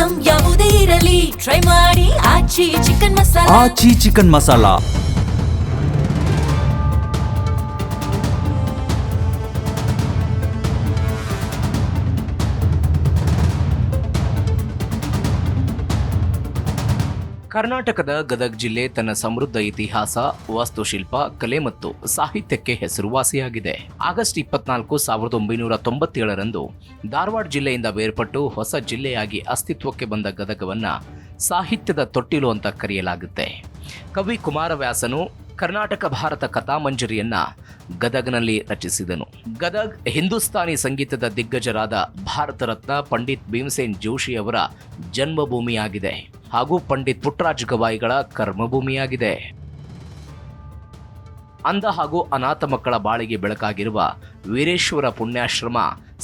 Item ಯಾವುದೇ ಇರಲಿ try ಮಾಡಿ ಆಚಿ ಚಿಕನ್ ಮಸಾಲಾ. ಆಚಿ ಚಿಕನ್ ಮಸಾಲಾ. ಕರ್ನಾಟಕದ ಗದಗ ಜಿಲ್ಲೆ ತನ್ನ ಸಮೃದ್ಧ ಇತಿಹಾಸ, ವಾಸ್ತುಶಿಲ್ಪ, ಕಲೆ ಮತ್ತು ಸಾಹಿತ್ಯಕ್ಕೆ ಹೆಸರುವಾಸಿಯಾಗಿದೆ. ಆಗಸ್ಟ್ 24, 1997ರಂದು ಧಾರವಾಡ ಜಿಲ್ಲೆಯಿಂದ ಬೇರ್ಪಟ್ಟು ಹೊಸ ಜಿಲ್ಲೆಯಾಗಿ ಅಸ್ತಿತ್ವಕ್ಕೆ ಬಂದ ಗದಗವನ್ನ ಸಾಹಿತ್ಯದ ತೊಟ್ಟಿಲು ಅಂತ ಕರೆಯಲಾಗುತ್ತೆ. ಕವಿ ಕುಮಾರವ್ಯಾಸನು ಕರ್ನಾಟಕ ಭಾರತ ಕಥಾಮಂಜರಿಯನ್ನ ಗದಗ್ನಲ್ಲಿ ರಚಿಸಿದನು. ಗದಗ್ ಹಿಂದೂಸ್ತಾನಿ ಸಂಗೀತದ ದಿಗ್ಗಜರಾದ ಭಾರತ ರತ್ನ ಪಂಡಿತ್ ಭೀಮಸೇನ್ ಜೋಶಿ ಅವರ ಜನ್ಮಭೂಮಿಯಾಗಿದೆ ಹಾಗೂ ಪಂಡಿತ್ ಪುಟ್ಟರಾಜ ಗವಾಯಿಗಳ ಕರ್ಮಭೂಮಿಯಾಗಿದೆ. ಅಂಧ ಹಾಗೂ ಅನಾಥ ಮಕ್ಕಳ ಬಾಳಿಗೆ ಬೆಳಕಾಗಿರುವ ವೀರೇಶ್ವರ ಪುಣ್ಯಾಶ್ರಮ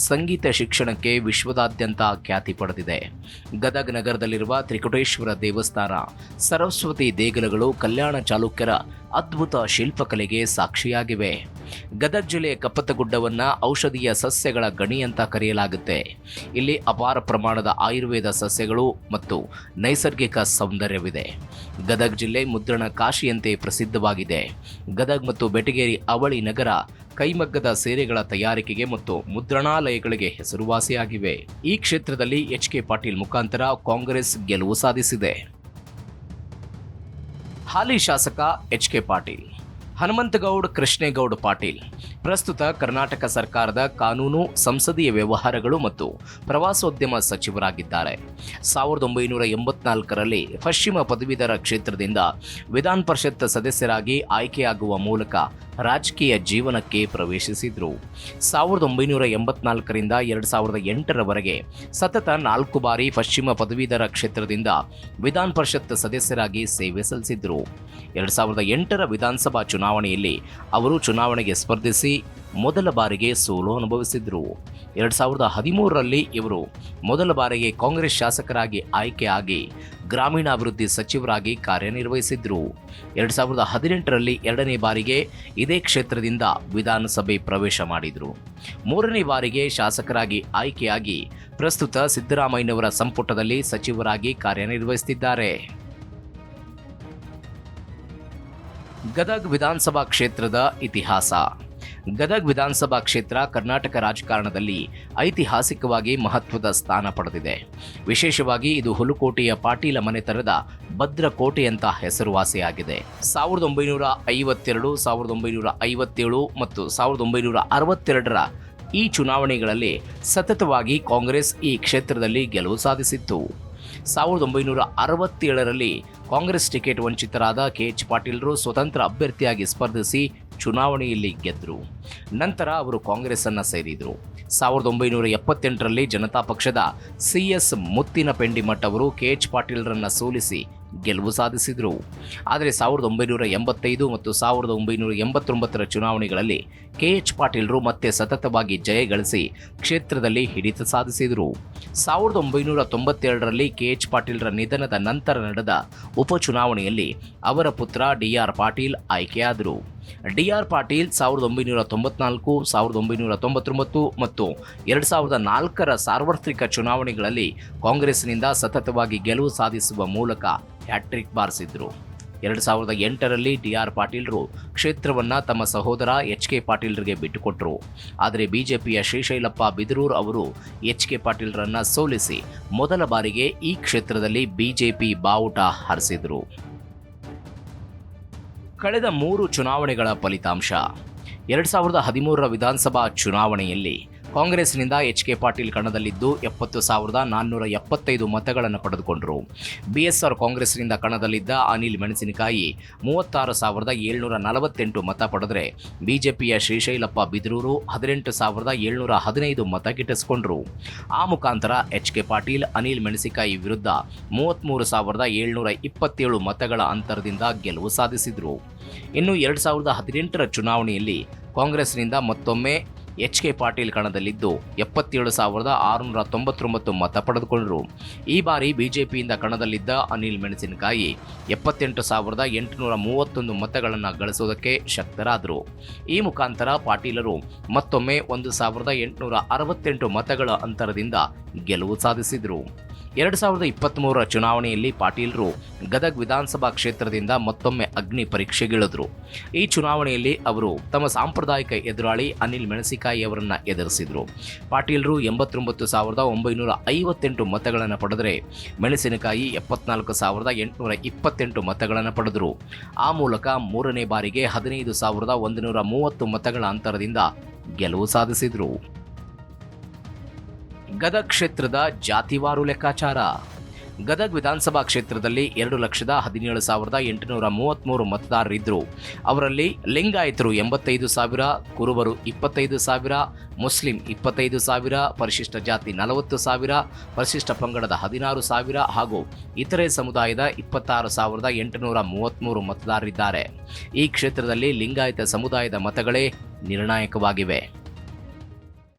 ಸಂಗೀತ ಶಿಕ್ಷಣಕ್ಕೆ ವಿಶ್ವದಾದ್ಯಂತ ಖ್ಯಾತಿ ಪಡೆದಿದೆ. ಗದಗ ನಗರದಲ್ಲಿರುವ ತ್ರಿಕುಟೇಶ್ವರ ದೇವಸ್ಥಾನ, ಸರಸ್ವತಿ ದೇಗುಲಗಳು ಕಲ್ಯಾಣ ಚಾಲುಕ್ಯರ ಅದ್ಭುತ ಶಿಲ್ಪಕಲೆಗೆ ಸಾಕ್ಷಿಯಾಗಿವೆ. ಗದಗ ಜಿಲ್ಲೆಯ ಕಪ್ಪತ್ತಗುಡ್ಡವನ್ನು ಔಷಧೀಯ ಸಸ್ಯಗಳ ಗಣಿ ಅಂತ ಕರೆಯಲಾಗುತ್ತೆ. ಇಲ್ಲಿ ಅಪಾರ ಪ್ರಮಾಣದ ಆಯುರ್ವೇದ ಸಸ್ಯಗಳು ಮತ್ತು ನೈಸರ್ಗಿಕ ಸೌಂದರ್ಯವಿದೆ. ಗದಗ ಜಿಲ್ಲೆ ಮುದ್ರಣ ಕಾಶಿಯಂತೆ ಪ್ರಸಿದ್ಧವಾಗಿದೆ. ಗದಗ ಮತ್ತು ಬೆಟಗೇರಿ ಅವಳಿ ನಗರ ಕೈಮಗ್ಗದ ಸೀರೆಗಳ ತಯಾರಿಕೆಗೆ ಮತ್ತು ಮುದ್ರಣಾಲಯಗಳಿಗೆ ಹೆಸರುವಾಸಿಯಾಗಿವೆ. ಈ ಕ್ಷೇತ್ರದಲ್ಲಿ ಎಚ್.ಕೆ. ಪಾಟೀಲ್ ಮುಖಾಂತರ ಕಾಂಗ್ರೆಸ್ ಗೆಲುವು ಸಾಧಿಸಿದೆ. ಹಾಲಿ ಶಾಸಕ ಎಚ್.ಕೆ. ಪಾಟೀಲ್. ಹನುಮಂತಗೌಡ ಕೃಷ್ಣೇಗೌಡ ಪಾಟೀಲ್ ಪ್ರಸ್ತುತ ಕರ್ನಾಟಕ ಸರ್ಕಾರದ ಕಾನೂನು, ಸಂಸದೀಯ ವ್ಯವಹಾರಗಳು ಮತ್ತು ಪ್ರವಾಸೋದ್ಯಮ ಸಚಿವರಾಗಿದ್ದಾರೆ. 1984ರಲ್ಲಿ ಪಶ್ಚಿಮ ಪದವೀಧರ ಕ್ಷೇತ್ರದಿಂದ ವಿಧಾನ ಪರಿಷತ್ ಸದಸ್ಯರಾಗಿ ಆಯ್ಕೆಯಾಗುವ ಮೂಲಕ ರಾಜಕೀಯ ಜೀವನಕ್ಕೆ ಪ್ರವೇಶಿಸಿದರು. 1984ರಿಂದ 2008ರವರೆಗೆ ಸತತ 4 ಬಾರಿ ಪಶ್ಚಿಮ ಪದವೀಧರ ಕ್ಷೇತ್ರದಿಂದ ವಿಧಾನ ಪರಿಷತ್ ಸದಸ್ಯರಾಗಿ ಸೇವೆ ಸಲ್ಲಿಸಿದರು. 2008ರ ವಿಧಾನಸಭಾ ಚುನಾವಣೆಯಲ್ಲಿ ಅವರು ಚುನಾವಣೆಗೆ ಸ್ಪರ್ಧಿಸಿ ಮೊದಲ ಬಾರಿಗೆ ಸೋಲು ಅನುಭವಿಸಿದರು. 2013ರಲ್ಲಿ ಇವರು ಮೊದಲ ಬಾರಿಗೆ ಕಾಂಗ್ರೆಸ್ ಶಾಸಕರಾಗಿ ಆಯ್ಕೆಯಾಗಿ ಗ್ರಾಮೀಣಾಭಿವೃದ್ಧಿ ಸಚಿವರಾಗಿ ಕಾರ್ಯನಿರ್ವಹಿಸಿದ್ರು. 2018ರಲ್ಲಿ 2ನೇ ಬಾರಿಗೆ ಇದೇ ಕ್ಷೇತ್ರದಿಂದ ವಿಧಾನಸಭೆ ಪ್ರವೇಶ ಮಾಡಿದರು. 3ನೇ ಬಾರಿಗೆ ಶಾಸಕರಾಗಿ ಆಯ್ಕೆಯಾಗಿ ಪ್ರಸ್ತುತ ಸಿದ್ದರಾಮಯ್ಯನವರ ಸಂಪುಟದಲ್ಲಿ ಸಚಿವರಾಗಿ ಕಾರ್ಯನಿರ್ವಹಿಸುತ್ತಿದ್ದಾರೆ. ಗದಗ ವಿಧಾನಸಭಾ ಕ್ಷೇತ್ರದ ಇತಿಹಾಸ. ಗದಗ ವಿಧಾನಸಭಾ ಕ್ಷೇತ್ರ ಕರ್ನಾಟಕ ರಾಜಕಾರಣದಲ್ಲಿ ಐತಿಹಾಸಿಕವಾಗಿ ಮಹತ್ವದ ಸ್ಥಾನ ಪಡೆದಿದೆ. ವಿಶೇಷವಾಗಿ ಇದು ಹುಲಕೋಟೆಯ ಪಾಟೀಲ ಮನೆತನದ ಭದ್ರಕೋಟೆ ಅಂತ ಹೆಸರುವಾಸಿಯಾಗಿದೆ. 1952, 1957 ಮತ್ತು 1962ರ ಈ ಚುನಾವಣೆಗಳಲ್ಲಿ ಸತತವಾಗಿ ಕಾಂಗ್ರೆಸ್ ಈ ಕ್ಷೇತ್ರದಲ್ಲಿ ಗೆಲುವು ಸಾಧಿಸಿತ್ತು. 1967ರಲ್ಲಿ ಕಾಂಗ್ರೆಸ್ ಟಿಕೆಟ್ ವಂಚಿತರಾದ ಕೆ.ಎಚ್. ಪಾಟೀಲರು ಸ್ವತಂತ್ರ ಅಭ್ಯರ್ಥಿಯಾಗಿ ಸ್ಪರ್ಧಿಸಿ ಚುನಾವಣೆಯಲ್ಲಿ ಗೆದ್ದರು. ನಂತರ ಅವರು ಕಾಂಗ್ರೆಸ್ ಅನ್ನು ಸೇರಿದರು. 1978ರಲ್ಲಿ ಜನತಾ ಪಕ್ಷದ ಸಿ.ಎಸ್. ಮುತ್ತಿನಪೆಂಡಿಮಠ್ ಅವರು ಕೆ.ಎಚ್. ಪಾಟೀಲರನ್ನು ಸೋಲಿಸಿ ಗೆಲುವು ಸಾಧಿಸಿದರು. ಆದರೆ 1985 ಮತ್ತು 1989ರ ಚುನಾವಣೆಗಳಲ್ಲಿ ಕೆ.ಎಚ್. ಪಾಟೀಲರು ಮತ್ತೆ ಸತತವಾಗಿ ಜಯ ಗಳಿಸಿ ಕ್ಷೇತ್ರದಲ್ಲಿ ಹಿಡಿತ ಸಾಧಿಸಿದರು. 1992ರಲ್ಲಿ ಕೆ.ಎಚ್. ಪಾಟೀಲರ ನಿಧನದ ನಂತರ ನಡೆದ ಉಪಚುನಾವಣೆಯಲ್ಲಿ ಅವರ ಪುತ್ರ ಡಿ.ಆರ್. ಪಾಟೀಲ್ ಆಯ್ಕೆಯಾದರು. ಡಿ.ಆರ್. ಪಾಟೀಲ್ 1994, 1999 ಮತ್ತು 2004ರ ಸಾರ್ವತ್ರಿಕ ಚುನಾವಣೆಗಳಲ್ಲಿ ಕಾಂಗ್ರೆಸ್ನಿಂದ ಸತತವಾಗಿ ಗೆಲುವು ಸಾಧಿಸುವ ಮೂಲಕ ಹ್ಯಾಟ್ರಿಕ್ ಬಾರಿಸಿದ್ರು. 2008ರಲ್ಲಿ ಡಿ.ಆರ್. ಪಾಟೀಲರು ಕ್ಷೇತ್ರವನ್ನು ತಮ್ಮ ಸಹೋದರ ಎಚ್.ಕೆ. ಪಾಟೀಲರಿಗೆ ಬಿಟ್ಟುಕೊಟ್ಟರು. ಆದರೆ ಬಿಜೆಪಿಯ ಶ್ರೀಶೈಲಪ್ಪ ಬಿದರೂರ್ ಅವರು ಎಚ್.ಕೆ. ಪಾಟೀಲರನ್ನು ಸೋಲಿಸಿ ಮೊದಲ ಬಾರಿಗೆ ಈ ಕ್ಷೇತ್ರದಲ್ಲಿ ಬಿಜೆಪಿ ಬಾವುಟ ಹಾರಿಸಿದರು. ಕಳೆದ 3 ಚುನಾವಣೆಗಳ ಫಲಿತಾಂಶ. 2013ರ ವಿಧಾನಸಭಾ ಚುನಾವಣೆಯಲ್ಲಿ ಕಾಂಗ್ರೆಸ್ನಿಂದ ಎಚ್.ಕೆ. ಪಾಟೀಲ್ ಕಣದಲ್ಲಿದ್ದು 70,475 ಮತಗಳನ್ನು ಪಡೆದುಕೊಂಡರು. ಬಿಎಸ್ಆರ್ ಕಾಂಗ್ರೆಸ್ನಿಂದ ಕಣದಲ್ಲಿದ್ದ ಅನಿಲ್ ಮೆಣಸಿನಕಾಯಿ 36,748 ಮತ ಪಡೆದರೆ ಬಿಜೆಪಿಯ ಶ್ರೀಶೈಲಪ್ಪ ಬಿದರೂರು 18,715 ಮತ ಗಿಟ್ಟಿಸಿಕೊಂಡರು. ಆ ಮುಖಾಂತರ ಎಚ್.ಕೆ. ಪಾಟೀಲ್ ಅನಿಲ್ ಮೆಣಸಿನಕಾಯಿ ವಿರುದ್ಧ 33,727 ಮತಗಳ ಅಂತರದಿಂದ ಗೆಲುವು ಸಾಧಿಸಿದರು. ಇನ್ನು 2018ರ ಚುನಾವಣೆಯಲ್ಲಿ ಕಾಂಗ್ರೆಸ್ನಿಂದ ಮತ್ತೊಮ್ಮೆ ಎಚ್.ಕೆ. ಪಾಟೀಲ್ ಕಣದಲ್ಲಿದ್ದು 77,699 ಮತ ಪಡೆದುಕೊಂಡರು. ಈ ಬಾರಿ ಬಿಜೆಪಿಯಿಂದ ಕಣದಲ್ಲಿದ್ದ ಅನಿಲ್ ಮೆಣಸಿನಕಾಯಿ 78,831 ಮತಗಳನ್ನು ಗಳಿಸುವುದಕ್ಕೆ ಶಕ್ತರಾದರು. ಈ ಮುಖಾಂತರ ಪಾಟೀಲರು ಮತ್ತೊಮ್ಮೆ 1,868 ಮತಗಳ ಅಂತರದಿಂದ ಗೆಲುವು ಸಾಧಿಸಿದರು. 2023 ಚುನಾವಣೆಯಲ್ಲಿ ಪಾಟೀಲ್ರು ಗದಗ್ ವಿಧಾನಸಭಾ ಕ್ಷೇತ್ರದಿಂದ ಮತ್ತೊಮ್ಮೆ ಅಗ್ನಿ ಪರೀಕ್ಷೆಗಿಳಿದ್ರು. ಈ ಚುನಾವಣೆಯಲ್ಲಿ ಅವರು ತಮ್ಮ ಸಾಂಪ್ರದಾಯಿಕ ಎದುರಾಳಿ ಅನಿಲ್ ಮೆಣಸಿಕಾಯಿ ಅವರನ್ನ ಎದುರಿಸಿದ್ರು. ಪಾಟೀಲ್ರು 89,958 ಮತಗಳನ್ನು ಪಡೆದರೆ ಮೆಣಸಿನಕಾಯಿ 74,828 ಮತಗಳನ್ನು ಪಡೆದರು. ಆ ಮೂಲಕ ಮೂರನೇ ಬಾರಿಗೆ 15,130 ಮತಗಳ ಅಂತರದಿಂದ ಗೆಲುವು ಸಾಧಿಸಿದರು. ಗದಗ್ ಕ್ಷೇತ್ರದ ಜಾತಿವಾರು ಲೆಕ್ಕಾಚಾರ. ಗದಗ್ ವಿಧಾನಸಭಾ ಕ್ಷೇತ್ರದಲ್ಲಿ 2,17,833 ಮತದಾರರಿದ್ದರು. ಅವರಲ್ಲಿ ಲಿಂಗಾಯತರು 85,000, ಕುರುಬರು 25,000, ಮುಸ್ಲಿಂ 25,000, ಪರಿಶಿಷ್ಟ ಜಾತಿ 40,000, ಪರಿಶಿಷ್ಟ ಪಂಗಡದ 16,000 ಹಾಗೂ ಇತರೆ ಸಮುದಾಯದ 26,833 ಮತದಾರರಿದ್ದಾರೆ. ಈ ಕ್ಷೇತ್ರದಲ್ಲಿ ಲಿಂಗಾಯತ ಸಮುದಾಯದ ಮತಗಳೇ ನಿರ್ಣಾಯಕವಾಗಿವೆ.